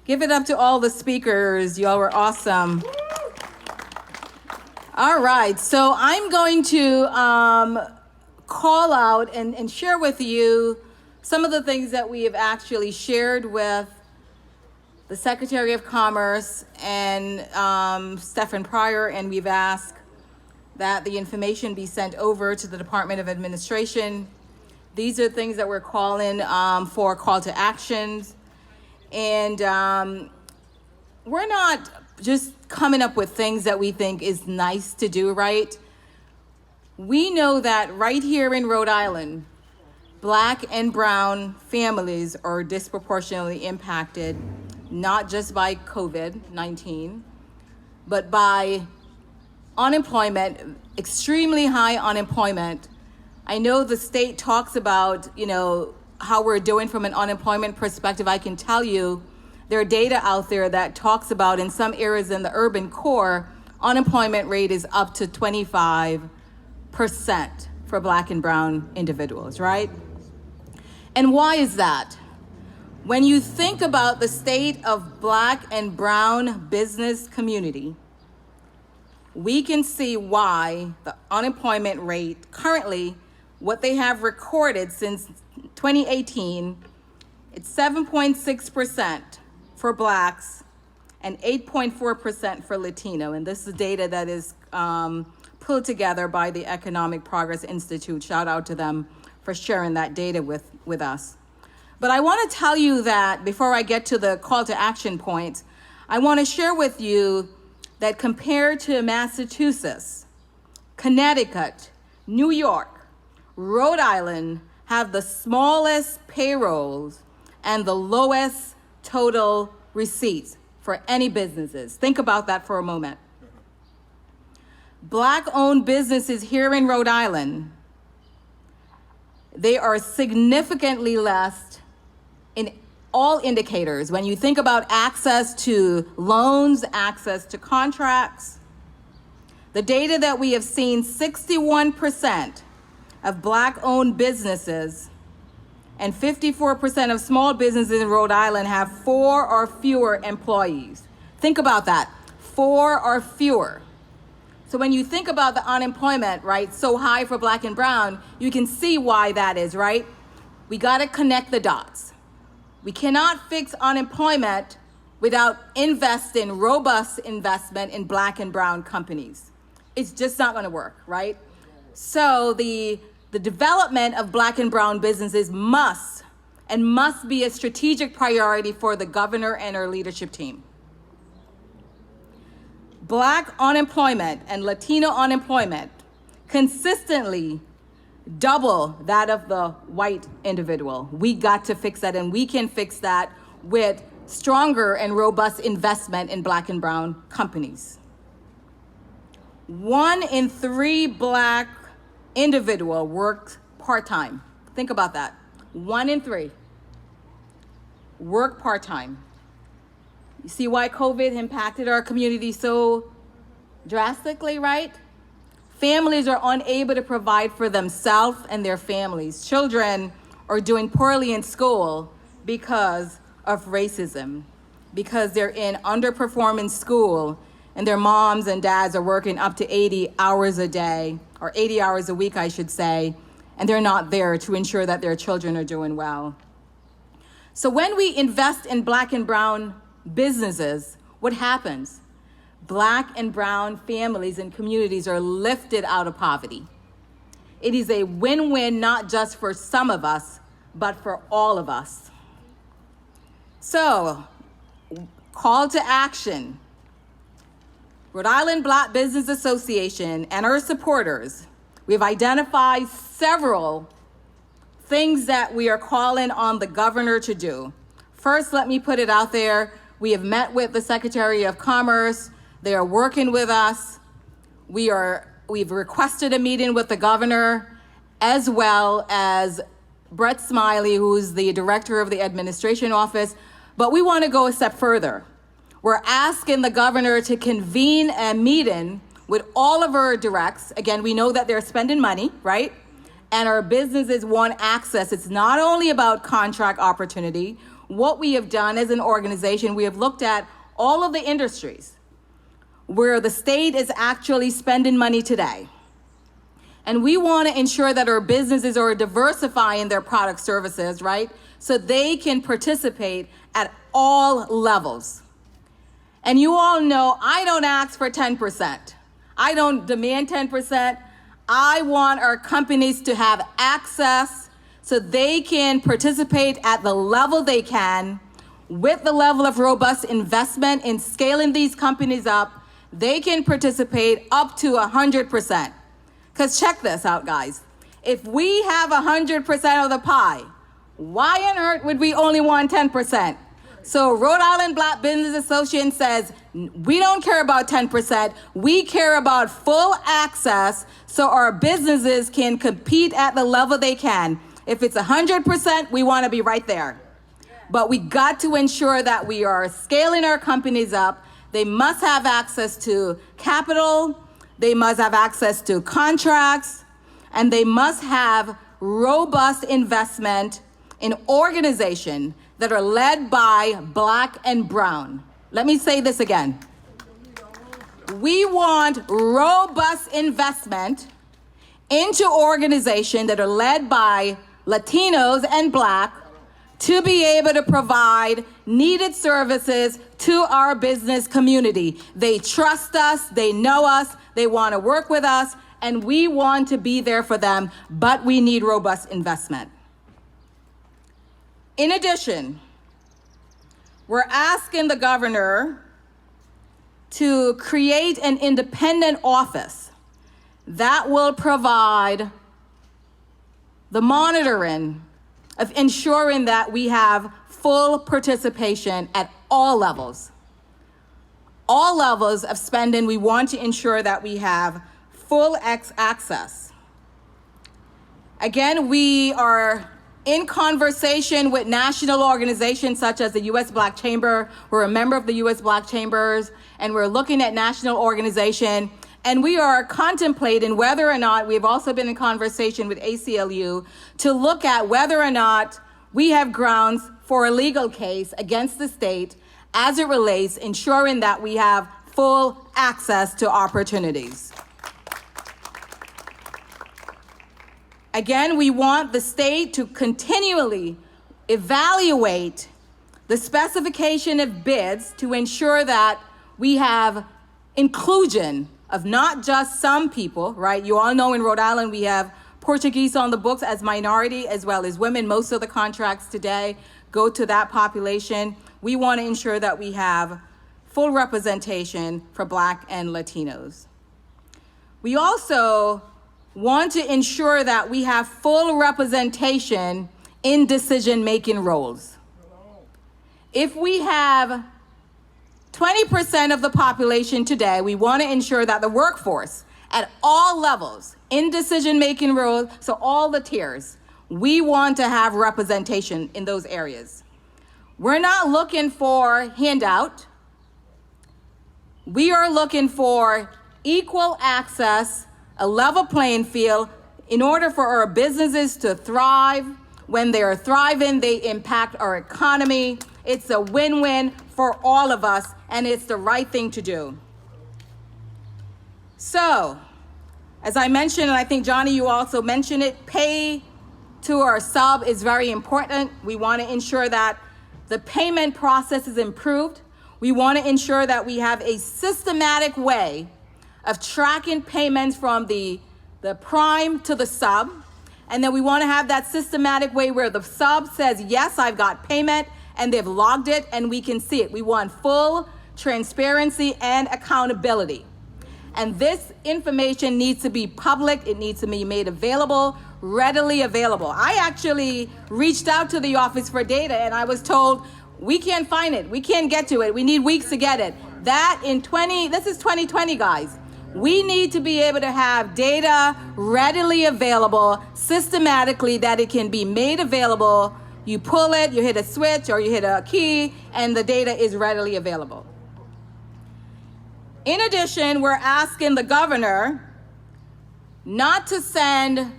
Give it up to all the speakers. Y'all were awesome. All right, so I'm going to call out and share with you some of the things that we have actually shared with the Secretary of Commerce and Stephen Pryor, and we've asked that the information be sent over to the Department of Administration. These are things that we're calling for call to actions. And we're not just coming up with things that we think is nice to do, right? We know that right here in Rhode Island, Black and brown families are disproportionately impacted, not just by COVID-19, but by unemployment, extremely high unemployment. I know the state talks about, how we're doing from an unemployment perspective. I can tell you there are data out there that talks about in some areas in the urban core, unemployment rate is up to 25% for Black and brown individuals, right? And why is that? When you think about the state of Black and brown business community, we can see why the unemployment rate currently, what they have recorded since 2018, it's 7.6% for Blacks and 8.4% for Latino. And this is data that is pulled together by the Economic Progress Institute. Shout out to them for sharing that data with us. But I want to tell you that before I get to the call to action points, I want to share with you that compared to Massachusetts, Connecticut, New York, Rhode Island have the smallest payrolls and the lowest total receipts for any businesses. Think about that for a moment. Black-owned businesses here in Rhode Island, they are significantly less in all indicators. When you think about access to loans, access to contracts, the data that we have seen, 61% of Black-owned businesses and 54% of small businesses in Rhode Island have 4 or fewer employees. Think about that, 4 or fewer. So when you think about the unemployment, right, so high for Black and brown, you can see why that is, right? We gotta connect the dots. We cannot fix unemployment without investing robust investment in Black and brown companies. It's just not gonna work, right? So the development of Black and brown businesses must be a strategic priority for the governor and her leadership team. Black unemployment and Latino unemployment consistently double that of the white individual. We got to fix that, and we can fix that with stronger and robust investment in Black and brown companies. 1 in 3 Black individual works part-time. Think about that. 1 in 3 work part-time. You see why COVID impacted our community so drastically, right? Families are unable to provide for themselves and their families. Children are doing poorly in school because of racism, because they're in underperforming school and their moms and dads are working up to 80 hours a day, or 80 hours a week, I should say, and they're not there to ensure that their children are doing well. So when we invest in Black and brown businesses, what happens? Black and brown families and communities are lifted out of poverty. It is a win-win, not just for some of us, but for all of us. So, call to action. Rhode Island Black Business Association and our supporters, we've identified several things that we are calling on the governor to do. First, let me put it out there. We have met with the Secretary of Commerce. They are working with us. We've requested a meeting with the governor, as well as Brett Smiley, who's the director of the administration office. But we want to go a step further. We're asking the governor to convene a meeting with all of our directs. Again, we know that they're spending money, right? And our businesses want access. It's not only about contract opportunity. what we have done as an organization, we have looked at all of the industries where the state is actually spending money today. And we want to ensure that our businesses are diversifying their product services, right? So they can participate at all levels. And you all know I don't ask for 10%. I don't demand 10%. I want our companies to have access so they can participate at the level they can with the level of robust investment in scaling these companies up. They can participate up to 100%. Because check this out, guys. If we have 100% of the pie, why on earth would we only want 10%? So Rhode Island Black Business Association says, we don't care about 10%. We care about full access so our businesses can compete at the level they can. If it's 100%, we want to be right there. But we got to ensure that we are scaling our companies up. They must have access to capital. They must have access to contracts. And they must have robust investment in organizations that are led by Black and brown. Let me say this again. We want robust investment into organizations that are led by Latinos and Black to be able to provide needed services to our business community. They trust us, they know us, they want to work with us, and we want to be there for them, but we need robust investment. In addition, we're asking the governor to create an independent office that will provide the monitoring of ensuring that we have full participation at all levels. All levels of spending, we want to ensure that we have full access. Again, we are in conversation with national organizations such as the U.S. Black Chamber. We're a member of the U.S. Black Chambers, and we're looking at national organization. And we are contemplating whether or not, we've also been in conversation with ACLU to look at whether or not we have grounds for a legal case against the state as it relates ensuring that we have full access to opportunities. Again, we want the state to continually evaluate the specification of bids to ensure that we have inclusion of not just some people, right? You all know in Rhode Island we have Portuguese on the books as minority as well as women. Most of the contracts today go to that population. We want to ensure that we have full representation for Black and Latinos. We also want to ensure that we have full representation in decision-making roles. If we have 20% of the population today, we want to ensure that the workforce at all levels in decision-making roles, so all the tiers, we want to have representation in those areas. We're not looking for handout. We are looking for equal access, a level playing field in order for our businesses to thrive. When they are thriving, they impact our economy. It's a win-win for all of us, and it's the right thing to do. So, as I mentioned, and I think Johnny, you also mentioned it, pay to our sub is very important. We want to ensure that the payment process is improved. We want to ensure that we have a systematic way of tracking payments from the prime to the sub. And then we want to have that systematic way where the sub says, yes, I've got payment, and they've logged it, and we can see it. We want full transparency and accountability. And this information needs to be public. It needs to be made available, readily available. I actually reached out to the Office for Data, and I was told, we can't find it. We can't get to it. We need weeks to get it. This is 2020, guys. We need to be able to have data readily available, systematically, that it can be made available. You pull it, you hit a switch, or you hit a key, and the data is readily available. In addition, we're asking the governor not to send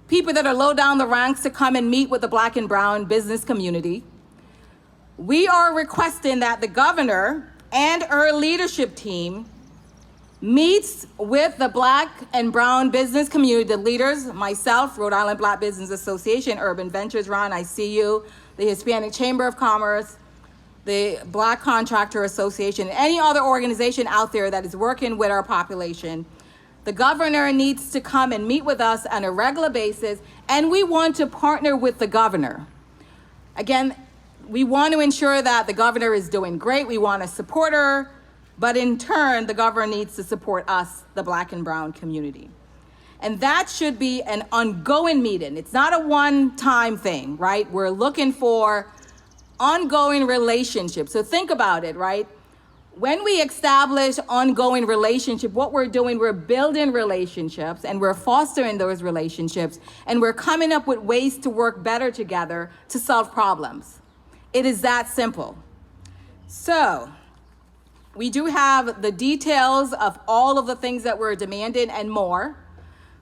people that are low down the ranks to come and meet with the Black and brown business community. we are requesting that the governor and her leadership team meets with the Black and Brown business community, the leaders, myself, Rhode Island Black Business Association, Urban Ventures, Ron, I see you, the Hispanic Chamber of Commerce, the Black Contractor Association, and any other organization out there that is working with our population. The governor needs to come and meet with us on a regular basis, and we want to partner with the governor. Again, we want to ensure that the governor is doing great. We want to support her, but in turn, the governor needs to support us, the Black and Brown community. And that should be an ongoing meeting. It's not a one-time thing, right? We're looking for ongoing relationships. So think about it, right? When we establish ongoing relationship, what we're doing, we're building relationships and we're fostering those relationships and we're coming up with ways to work better together to solve problems. It is that simple. So we do have the details of all of the things that we're demanding and more.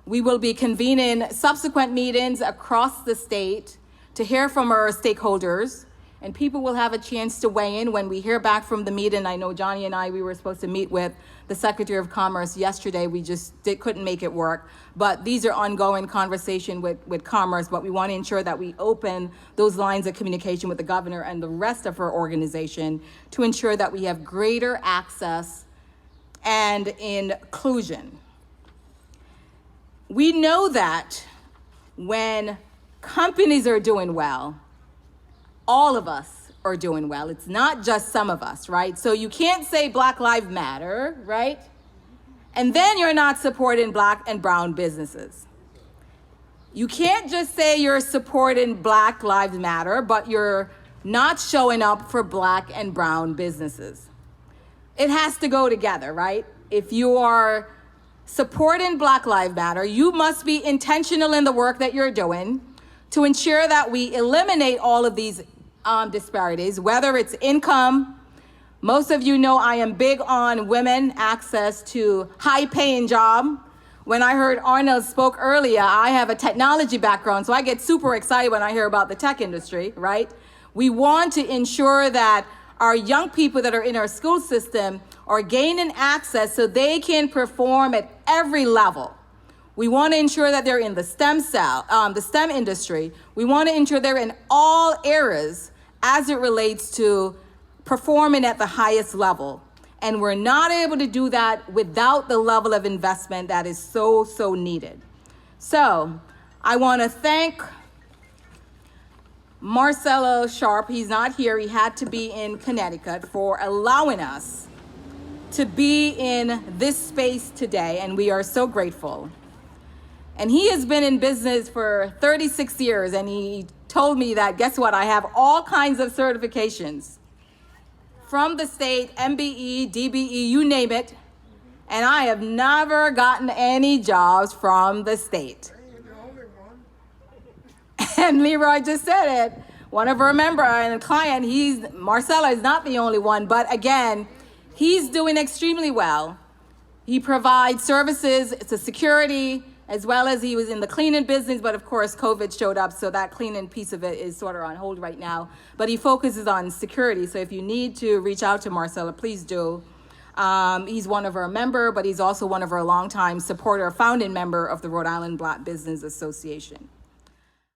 We will be convening subsequent meetings across the state to hear from our stakeholders, and people will have a chance to weigh in when we hear back from the meeting. I know Johnny and I, we were supposed to meet with the Secretary of Commerce yesterday. We just couldn't make it work. But these are ongoing conversation with Commerce, but we want to ensure that we open those lines of communication with the governor and the rest of her organization to ensure that we have greater access and inclusion. We know that when companies are doing well, all of us are doing well. It's not just some of us, right? So you can't say Black Lives Matter, right? And then you're not supporting Black and Brown businesses. You can't just say you're supporting Black Lives Matter, but you're not showing up for Black and Brown businesses. It has to go together, right? If you are supporting Black Lives Matter, you must be intentional in the work that you're doing to ensure that we eliminate all of these disparities, whether it's income. Most of you know I am big on women access to high-paying job. When I heard Arnold spoke earlier, I have a technology background, so I get super excited when I hear about the tech industry, right? We want to ensure that our young people that are in our school system are gaining access so they can perform at every level. We want to ensure that they're in the STEM industry. We want to ensure they're in all areas as it relates to performing at the highest level. And we're not able to do that without the level of investment that is so, so needed. So I want to thank Marcelo Sharp. He's not here. He had to be in Connecticut, for allowing us to be in this space today. And we are so grateful. And he has been in business for 36 years, and he told me that, guess what, I have all kinds of certifications from the state, MBE, DBE, you name it, and I have never gotten any jobs from the state. And Leroy just said it. One of our member and a client, Marcella is not the only one, but again, he's doing extremely well. He provides services to security, as well as he was in the cleaning business, but of course COVID showed up, so that cleaning piece of it is sort of on hold right now. But he focuses on security, so if you need to reach out to Marcella, please do. He's one of our member, but he's also one of our longtime supporter, founding member of the Rhode Island Black Business Association.